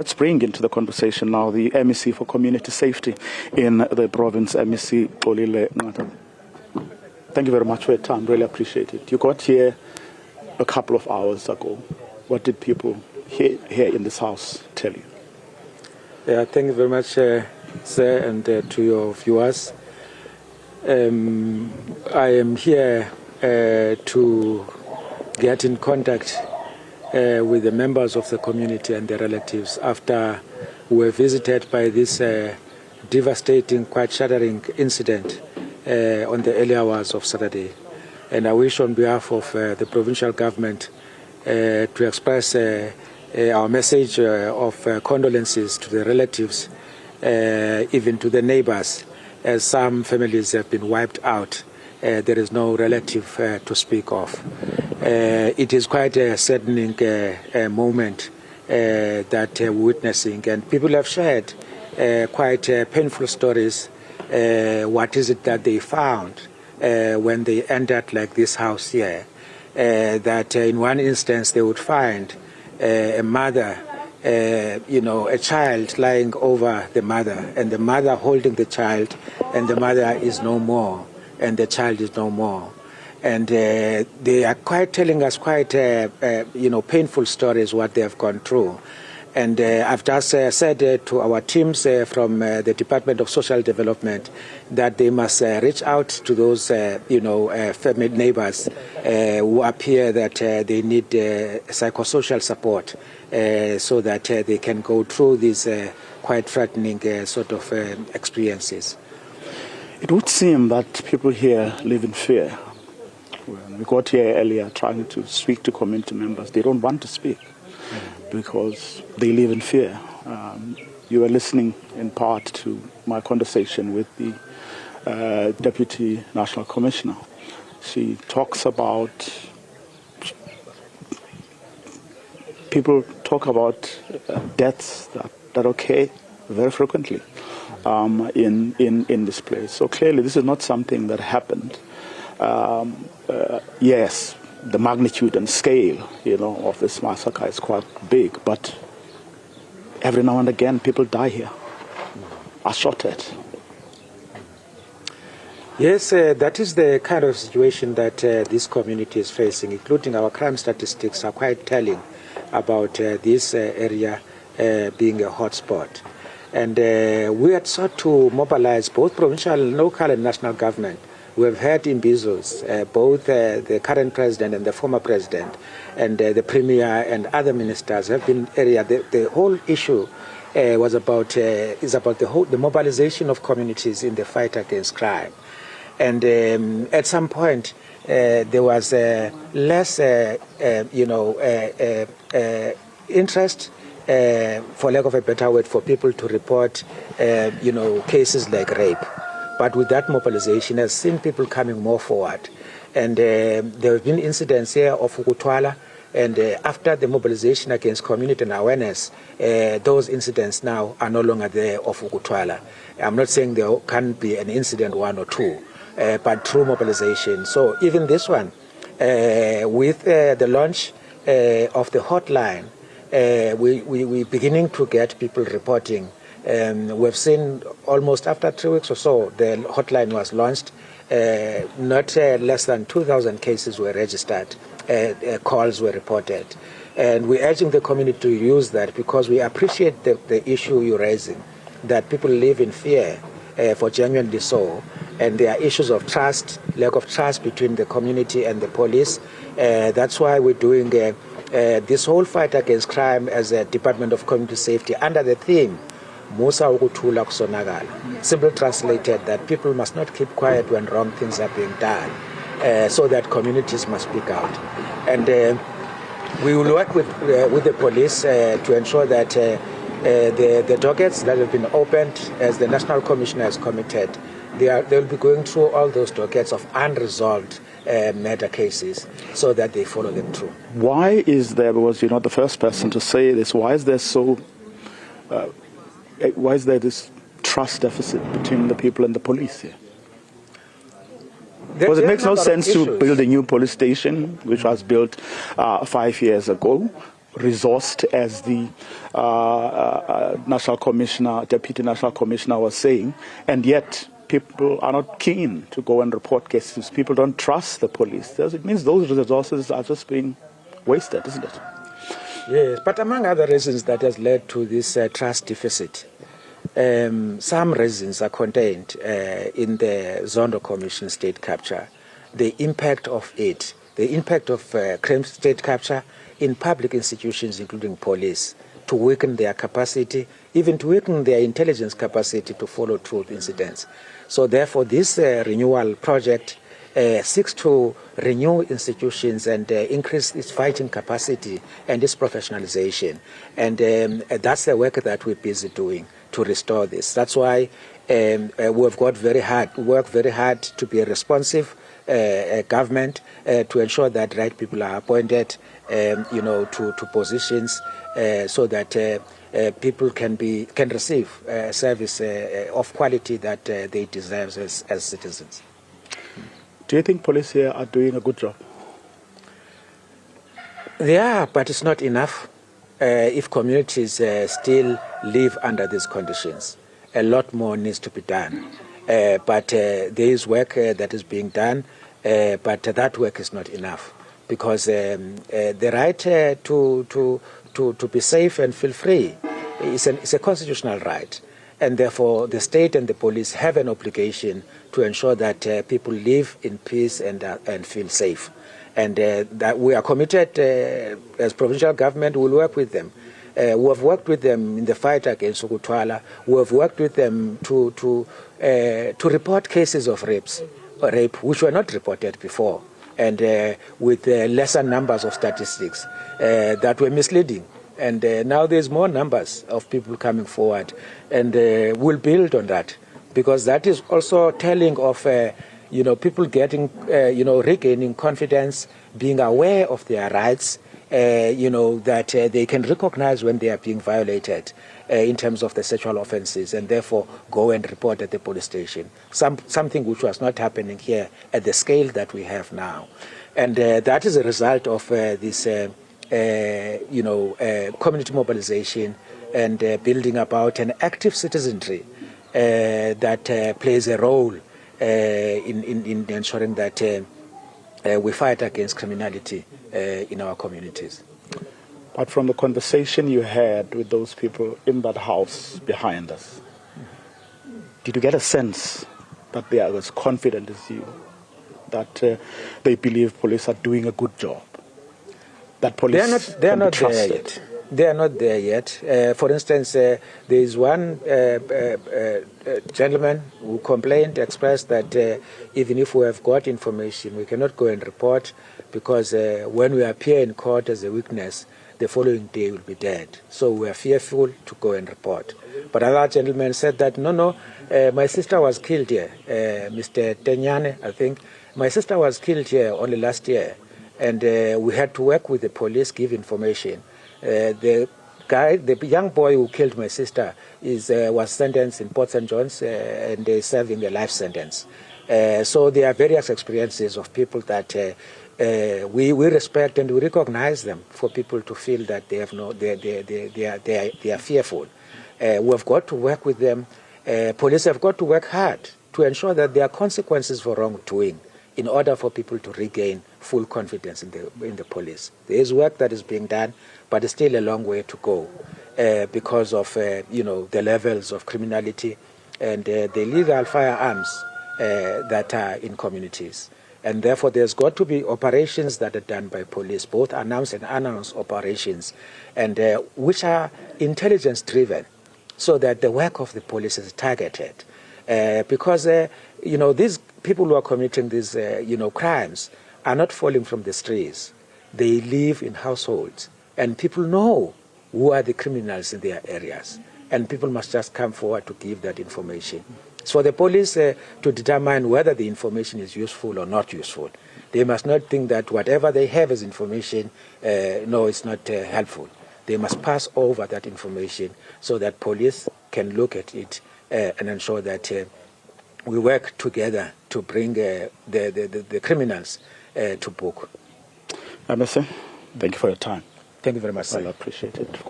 Let's bring into the conversation now the MEC for Community Safety in the province, MEC Xolile Nqatha. Thank you very much for your time. Really appreciate it. You got here a couple of hours ago. What did people here in this house tell you? Yeah, thank you very much, sir, and to your viewers. I am here to get in contact with the members of the community and their relatives after we were visited by this devastating, quite shattering incident on the early hours of Saturday. And I wish on behalf of the provincial government to express our message of condolences to the relatives, even to the neighbors, as some families have been wiped out. There is no relative to speak of. It is quite a saddening moment that we're witnessing, and people have shared quite painful stories. What is it that they found when they entered like this house here? That in one instance they would find a mother, a child lying over the mother, and the mother holding the child, and the mother is no more, and the child is no more. And they are telling us quite painful stories what they have gone through. And I've just said to our teams from the Department of Social Development that they must reach out to those family neighbors who appear that they need psychosocial support so that they can go through these quite frightening sort of experiences. It would seem that people here live in fear. When we got here earlier trying to speak to community members, they don't want to speak because they live in fear. You were listening in part to my conversation with the Deputy National Commissioner. She talks about, people talk about deaths that occur very frequently in this place. So clearly this is not something that happened. Yes, the magnitude and scale, of this massacre is quite big, but every now and again people die here, are shot at. Yes, that is the kind of situation that this community is facing, including our crime statistics are quite telling about this area being a hotspot. And we had sought to mobilize both provincial, local and national government. We have heard in Bezos, both the current president and the former president, and the premier and other ministers have been area. The whole issue is about the mobilization of communities in the fight against crime. And at some point, there was less, interest, for lack of a better word, for people to report, cases like rape. But with that mobilization, I've seen people coming more forward. And there have been incidents here of Ukutwala, and after the mobilization against community and awareness, those incidents now are no longer there of Ukutwala. I'm not saying there can be an incident, one or two, but through mobilization. So even this one, with the launch of the hotline, we're beginning to get people reporting. We've seen almost after 3 weeks or so, the hotline was launched. Not less than 2,000 cases were registered, calls were reported. And we're urging the community to use that because we appreciate the issue you're raising, that people live in fear, for genuinely so. And there are issues of trust, lack of trust between the community and the police. That's why we're doing this whole fight against crime as a Department of Community Safety under the theme, Musa ukuthula kusonakala. Simply translated, that people must not keep quiet when wrong things are being done, so that communities must speak out. And we will work with the police to ensure that the dockets that have been opened, as the National Commissioner has committed, they'll be going through all those dockets of unresolved murder cases so that they follow them through. Why is there, because you're not the first person to say this, why is there this trust deficit between the people and the police here? Because it makes no sense to build a new police station, which was built 5 years ago, resourced, as the National Commissioner, Deputy National Commissioner was saying, and yet people are not keen to go and report cases. People don't trust the police. It means those resources are just being wasted, isn't it? Yes, but among other reasons that has led to this trust deficit, some reasons are contained in the Zondo Commission state capture. The impact of it, the impact of state capture in public institutions, including police, to weaken their capacity, even to weaken their intelligence capacity to follow through with incidents. So therefore, this renewal project seeks to renew institutions and increase its fighting capacity and its professionalization. And that's the work that we're busy doing to restore this. That's why we've worked very hard to be a responsive government to ensure that right people are appointed, to positions so that people can receive service of quality that they deserve as citizens. Do you think police here are doing a good job? They are, but it's not enough. If communities still live under these conditions, a lot more needs to be done. But there is work that is being done, but that work is not enough, because the right to be safe and feel free is a constitutional right. And therefore, the state and the police have an obligation to ensure that people live in peace and feel safe. And that we are committed, as provincial government, we'll work with them. We have worked with them in the fight against Xolile. We have worked with them to report cases of rape, which were not reported before, and with lesser numbers of statistics that were misleading. And now there's more numbers of people coming forward, and we'll build on that, because that is also telling of people getting, regaining confidence, being aware of their rights, that they can recognize when they are being violated in terms of the sexual offenses, and therefore go and report at the police station. Something which was not happening here at the scale that we have now. And that is a result of this community mobilization and building about an active citizenry that plays a role in ensuring that we fight against criminality in our communities. But from the conversation you had with those people in that house behind us, did you get a sense that they are as confident as you, that they believe police are doing a good job? That police they are not there yet. They are not there yet. For instance, there is one gentleman who expressed that even if we have got information, we cannot go and report, because when we appear in court as a witness, the following day will be dead. So we are fearful to go and report. But another gentleman said that, no, my sister was killed here. Mr. Tenyane, I think. My sister was killed here only last year. And we had to work with the police, give information. The young boy who killed my sister was sentenced in Port St. John's and they're serving a life sentence. So there are various experiences of people that we respect and we recognize them, for people to feel that they are fearful. We have got to work with them. Police have got to work hard to ensure that there are consequences for wrongdoing, in order for people to regain full confidence in the police. There is work that is being done, but it's still a long way to go because of the levels of criminality and the illegal firearms that are in communities. And therefore, there's got to be operations that are done by police, both announced and unannounced operations, and which are intelligence-driven, so that the work of the police is targeted. Because these people who are committing these crimes are not falling from the streets. They live in households, and people know who are the criminals in their areas, and people must just come forward to give that information. It's for the police to determine whether the information is useful or not useful. They must not think that whatever they have as information, no, it's not helpful. They must pass over that information so that police can look at it and ensure that we work together to bring the criminals to book. Emerson, thank you for your time. Thank you very much, sir. Well, I appreciate it.